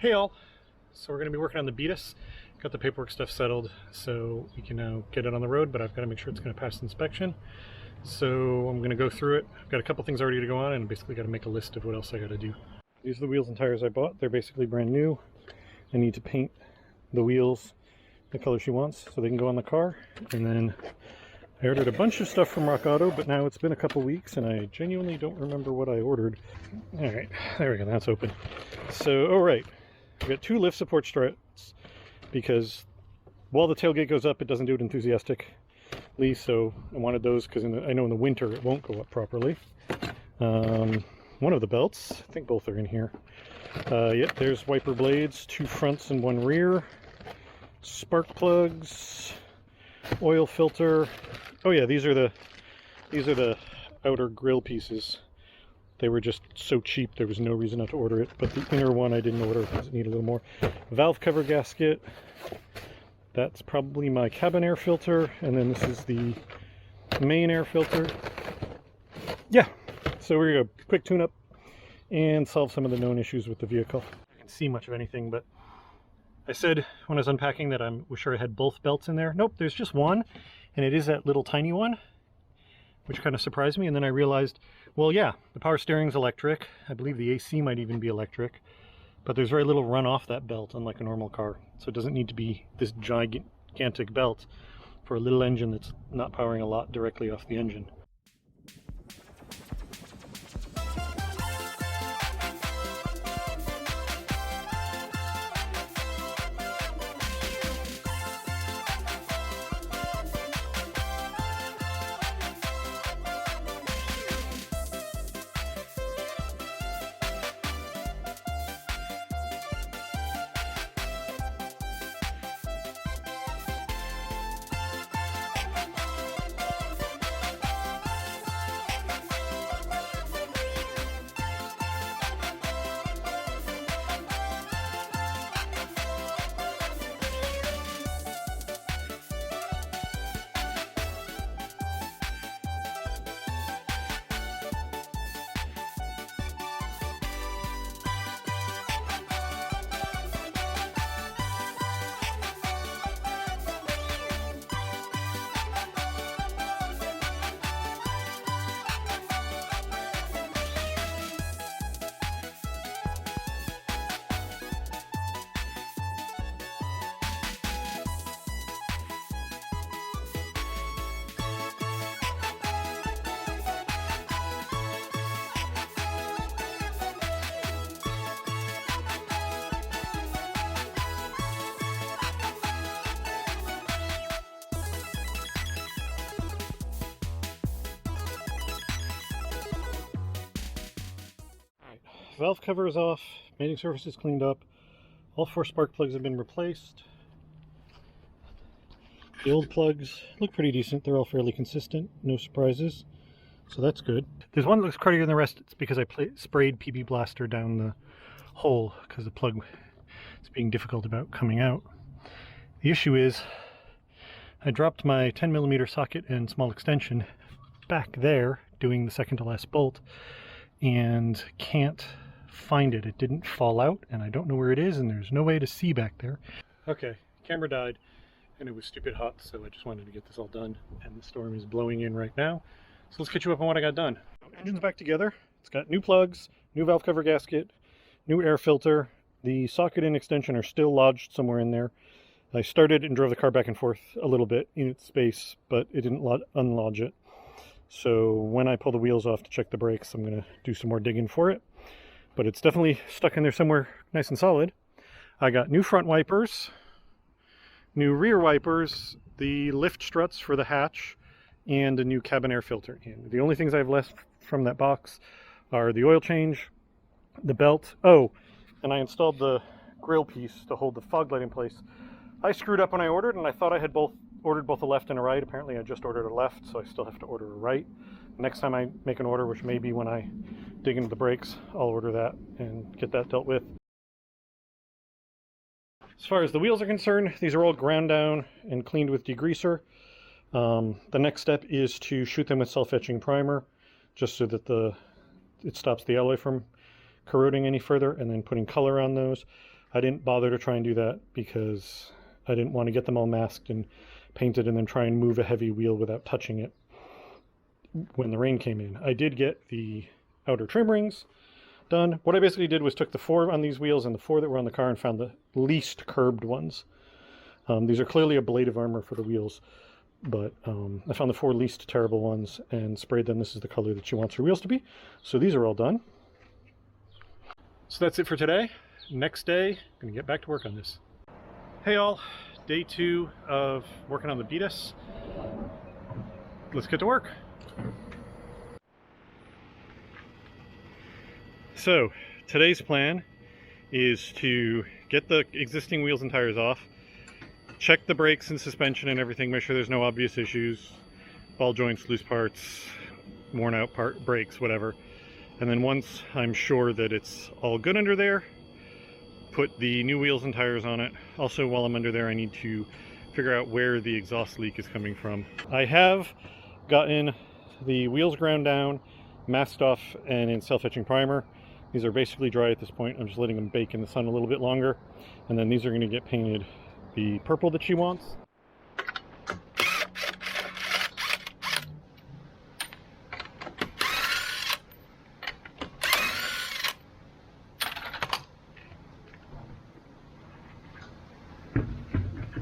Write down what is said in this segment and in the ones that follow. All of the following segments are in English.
Hey all! So we're going to be working on the Beatus. Got the paperwork stuff settled so we can now get it on the road, but I've got to make sure it's going to pass inspection. So I'm going to go through it. I've got a couple things already to go on and basically got to make a list of what else I got to do. These are the wheels and tires I bought. They're basically brand new. I need to paint the wheels the color she wants so they can go on the car. And then I ordered a bunch of stuff from Rock Auto, but now it's been a couple weeks and I genuinely don't remember what I ordered. Alright, there we go, that's open. So, oh right, I've got two lift support struts because while the tailgate goes up, it doesn't do it enthusiastically, so I wanted those because I know in the winter it won't go up properly. One of the belts, I think both are in here. Yep, there's wiper blades, two fronts and one rear, spark plugs, oil filter. Oh yeah, these are the outer grill pieces. They were just so cheap there was no reason not to order it, but the inner one I didn't order because it needed a little more. Valve cover gasket. That's probably my cabin air filter, and then this is the main air filter. Yeah, so we're gonna go quick tune-up and solve some of the known issues with the vehicle. I can see much of anything, but I said when I was unpacking that I was sure I had both belts in there. Nope, there's just one, and it is that little tiny one, which kind of surprised me. And then I realized, well, yeah, the power steering's electric. I believe the AC might even be electric, but there's very little run off that belt, unlike a normal car. So it doesn't need to be this gigantic belt for a little engine that's not powering a lot directly off the engine. Valve cover is off, mating surface is cleaned up, all four spark plugs have been replaced. The old plugs look pretty decent, they're all fairly consistent, no surprises, so that's good. There's one that looks cruddier than the rest. It's because I sprayed PB Blaster down the hole because the plug is being difficult about coming out. The issue is I dropped my 10mm socket and small extension back there doing the second to last bolt and can't find it. It didn't fall out and I don't know where it is and there's no way to see back there. Okay, camera died and it was stupid hot, so I just wanted to get this all done, and the storm is blowing in right now. So let's catch you up on what I got done. Engine's back together. It's got new plugs, new valve cover gasket, new air filter. The socket and extension are still lodged somewhere in there. I started and drove the car back and forth a little bit in its space, but it didn't unlodge it. So when I pull the wheels off to check the brakes, I'm going to do some more digging for it. But it's definitely stuck in there somewhere nice and solid. I got new front wipers, new rear wipers, the lift struts for the hatch, and a new cabin air filter. And the only things I've left from that box are the oil change, the belt. Oh, and I installed the grill piece to hold the fog light in place. I screwed up when I ordered, and I thought I had ordered both a left and a right. Apparently I just ordered a left, so I still have to order a right. Next time I make an order, which may be when I dig into the brakes, I'll order that and get that dealt with. As far as the wheels are concerned, these are all ground down and cleaned with degreaser. The next step is to shoot them with self-etching primer, just so that it stops the alloy from corroding any further, and then putting color on those. I didn't bother to try and do that because I didn't want to get them all masked and painted and then try and move a heavy wheel without touching it when the rain came in. I did get the outer trim rings done. What I basically did was took the 4 on these wheels and the 4 that were on the car and found the least curbed ones. These are clearly ablative armor for the wheels, but I found the 4 least terrible ones and sprayed them. This is the color that she wants her wheels to be. So these are all done. So that's it for today. Next day, I'm gonna get back to work on this. Hey all, day 2 of working on the Beatus. Let's get to work. So today's plan is to get the existing wheels and tires off, check the brakes and suspension and everything, make sure there's no obvious issues, ball joints, loose parts, worn out brakes, whatever. And then once I'm sure that it's all good under there, put the new wheels and tires on it. Also, while I'm under there, I need to figure out where the exhaust leak is coming from. I have gotten the wheels ground down, masked off, and in self-etching primer. These are basically dry at this point. I'm just letting them bake in the sun a little bit longer. And then these are going to get painted the purple that she wants.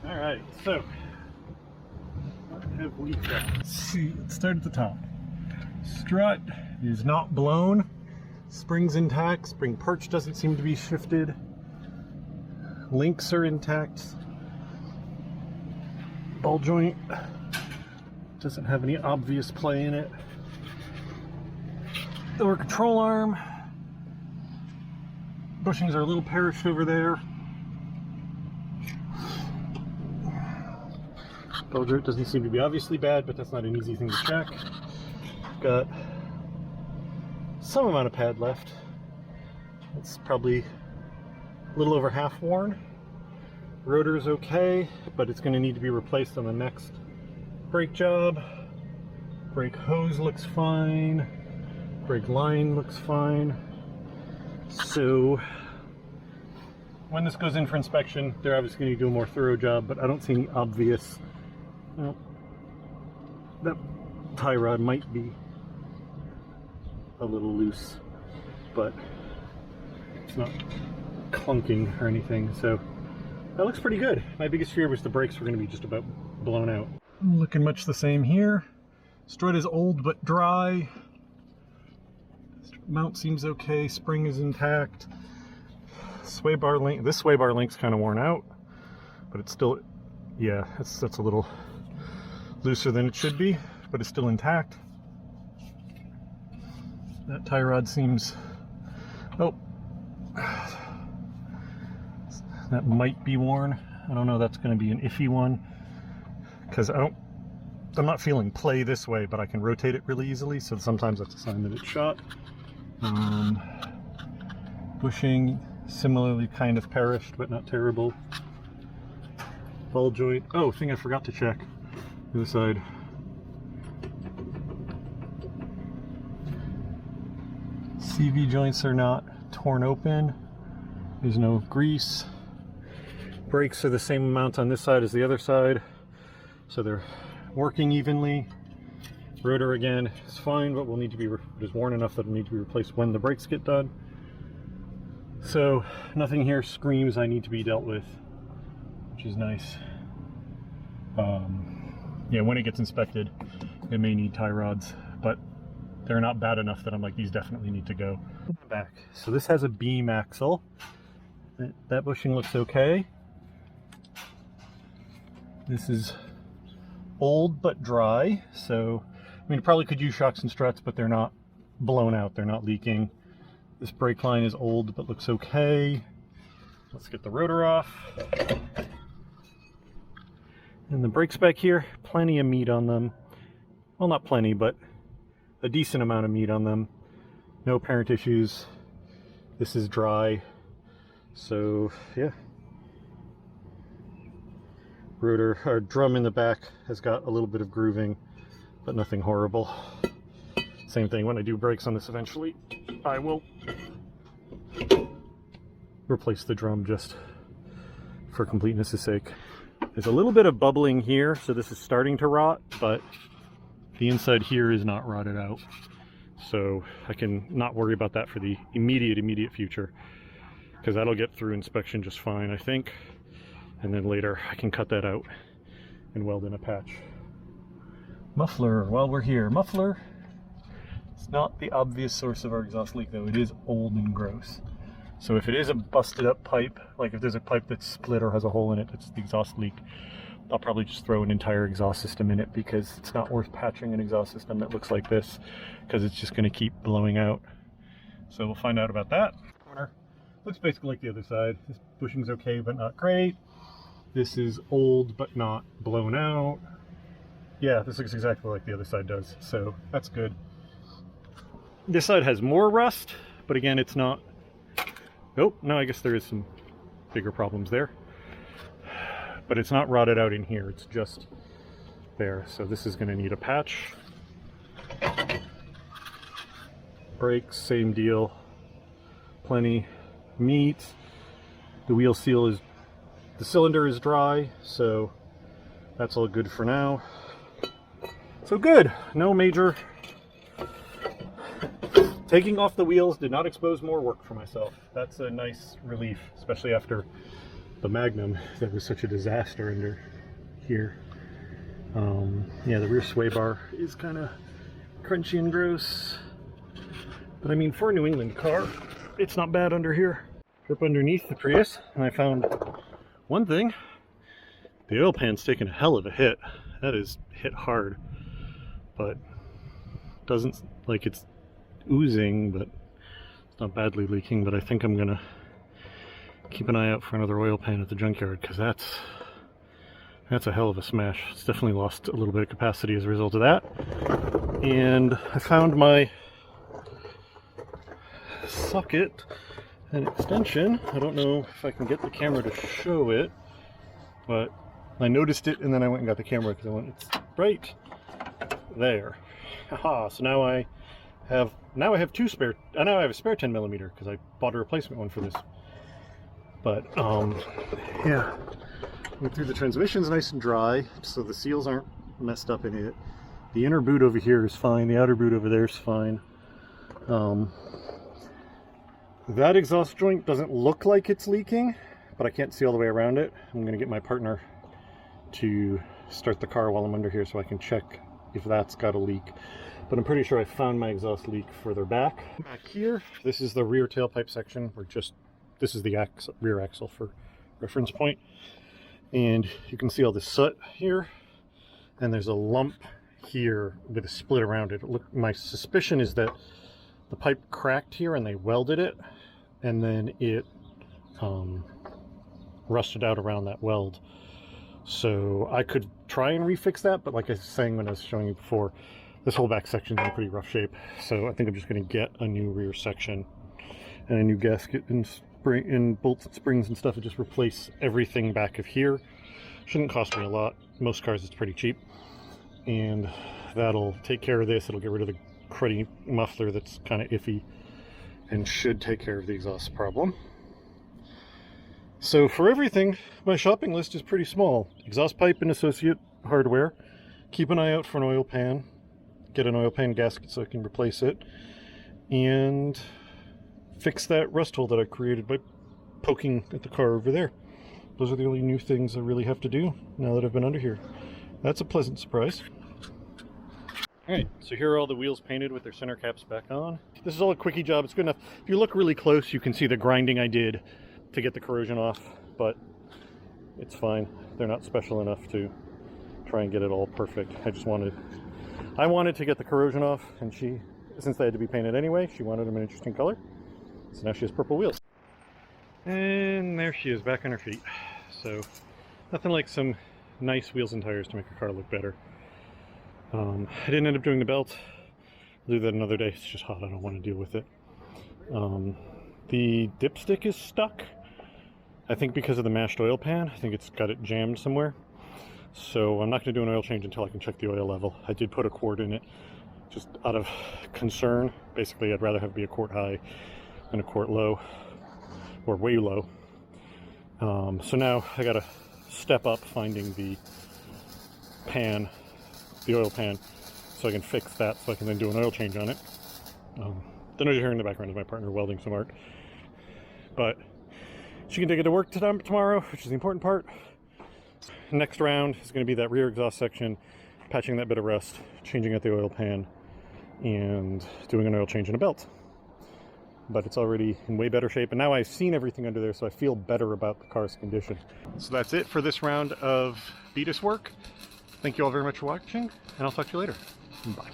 Alright, so what have we got? Let's see, let's start at the top. Strut is not blown. Spring's intact. Spring perch doesn't seem to be shifted. Links are intact. Ball joint doesn't have any obvious play in it. Door control arm. Bushings are a little perished over there. Ball joint doesn't seem to be obviously bad, but that's not an easy thing to check. Got some amount of pad left. It's probably a little over half worn. Rotor is okay, but it's going to need to be replaced on the next brake job. Brake hose looks fine. Brake line looks fine. So when this goes in for inspection, they're obviously going to do a more thorough job, but I don't see any obvious. Well, that tie rod might be a little loose, but it's not clunking or anything, so that looks pretty good. My biggest fear was the brakes were going to be just about blown out. Looking much the same here. Strut is old but dry. Mount seems okay. Spring is intact. Sway bar link. This sway bar link's kind of worn out, but it's still, yeah, that's a little looser than it should be, but it's still intact. That tie rod seems, oh, that might be worn. I don't know, that's going to be an iffy one because I'm not feeling play this way, but I can rotate it really easily, so sometimes that's a sign that it's shot. Bushing similarly kind of perished, but not terrible. Ball joint, oh, thing I forgot to check, the other side. CV joints are not torn open. There's no grease. Brakes are the same amount on this side as the other side, so they're working evenly. Rotor again is fine, but will need to be is worn enough that it'll need to be replaced when the brakes get done. So nothing here screams I need to be dealt with, which is nice. Yeah, when it gets inspected, it may need tie rods, but they're not bad enough that I'm like, these definitely need to go. Back. So this has a beam axle. That bushing looks okay. This is old but dry, so I mean, it probably could use shocks and struts, but they're not blown out, they're not leaking. This brake line is old but looks okay. Let's get the rotor off. And the brakes back here, plenty of meat on them. Well, not plenty, but a decent amount of meat on them. No apparent issues. This is dry, so yeah. Rotor, or drum in the back has got a little bit of grooving, but nothing horrible. Same thing when I do brakes on this eventually. I will replace the drum just for completeness' sake. There's a little bit of bubbling here, so this is starting to rot, but the inside here is not rotted out. So I can not worry about that for the immediate future, because that'll get through inspection just fine, I think. And then later I can cut that out and weld in a patch. Muffler, while we're here. Muffler, it's not the obvious source of our exhaust leak though. It is old and gross. So if it is a busted up pipe, like if there's a pipe that's split or has a hole in it that's the exhaust leak, I'll probably just throw an entire exhaust system in it, because it's not worth patching an exhaust system that looks like this, because it's just going to keep blowing out. So we'll find out about that. Corner looks basically like the other side. This bushing's okay, but not great. This is old, but not blown out. Yeah, this looks exactly like the other side does, so that's good. This side has more rust, but again, it's not... Oh, no, I guess there is some bigger problems there. But it's not rotted out in here, it's just there. So this is going to need a patch. Brakes, same deal. Plenty neat. The wheel seal is... The cylinder is dry, so that's all good for now. So good, no major... Taking off the wheels did not expose more work for myself. That's a nice relief, especially after the Magnum that was such a disaster under here. Yeah, the rear sway bar is kind of crunchy and gross. But I mean, for a New England car, it's not bad under here. Up underneath the Prius, and I found one thing. The oil pan's taken a hell of a hit. That is hit hard. But doesn't, like, it's oozing, but it's not badly leaking. But I think I'm gonna keep an eye out for another oil pan at the junkyard, because that's a hell of a smash. It's definitely lost a little bit of capacity as a result of that. And I found my socket and extension. I don't know if I can get the camera to show it, but I noticed it and then I went and got the camera because I went, it's right there. Haha, so now I have two spare, now I have a spare 10mm because I bought a replacement one for this. But yeah, went through the transmission's nice and dry, so the seals aren't messed up in it. The inner boot over here is fine, the outer boot over there is fine. That exhaust joint doesn't look like it's leaking, but I can't see all the way around it. I'm gonna get my partner to start the car while I'm under here so I can check if that's got a leak. But I'm pretty sure I found my exhaust leak further back. Back here, this is the rear tailpipe section. This is the rear axle for reference point. And you can see all this soot here. And there's a lump here with a split around it. My suspicion is that the pipe cracked here and they welded it. And then it rusted out around that weld. So I could try and refix that, but like I was saying when I was showing you before, this whole back section is in pretty rough shape. So I think I'm just going to get a new rear section and a new gasket and bolts and springs and stuff, and just replace everything back of here. Shouldn't cost me a lot. Most cars it's pretty cheap. And that'll take care of this. It'll get rid of the cruddy muffler that's kind of iffy and should take care of the exhaust problem. So for everything, my shopping list is pretty small. Exhaust pipe and associate hardware. Keep an eye out for an oil pan. Get an oil pan gasket so I can replace it. And fix that rust hole that I created by poking at the car over there. Those are the only new things I really have to do now that I've been under here. That's a pleasant surprise. Alright, so here are all the wheels painted with their center caps back on. This is all a quickie job. It's good enough. If you look really close, you can see the grinding I did to get the corrosion off, but it's fine. They're not special enough to try and get it all perfect. I wanted to get the corrosion off, and since they had to be painted anyway, she wanted them an interesting color. So now she has purple wheels. And there she is, back on her feet. So nothing like some nice wheels and tires to make a car look better. I didn't end up doing the belt. I'll do that another day. It's just hot. I don't want to deal with it. The dipstick is stuck. I think because of the mashed oil pan. I think it's got it jammed somewhere. So I'm not going to do an oil change until I can check the oil level. I did put a quart in it just out of concern. Basically, I'd rather have it be a quart high than a quart low. or way low. So now I gotta step up finding the pan, the oil pan, so I can fix that, so I can then do an oil change on it. The noise you're hearing in the background is my partner welding some art. But she can take it to work tomorrow, which is the important part. Next round is going to be that rear exhaust section, patching that bit of rust, changing out the oil pan, and doing an oil change in a belt. But it's already in way better shape, and now I've seen everything under there, so I feel better about the car's condition. So that's it for this round of Beatus work. Thank you all very much for watching, and I'll talk to you later. Bye.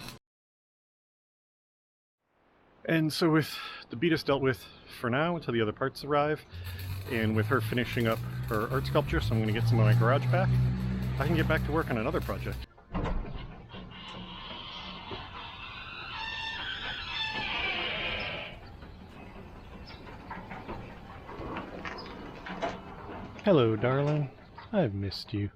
And so with the Beatus dealt with for now until the other parts arrive, and with her finishing up her art sculpture, so I'm going to get some of my garage back, I can get back to work on another project. Hello, darling. I've missed you.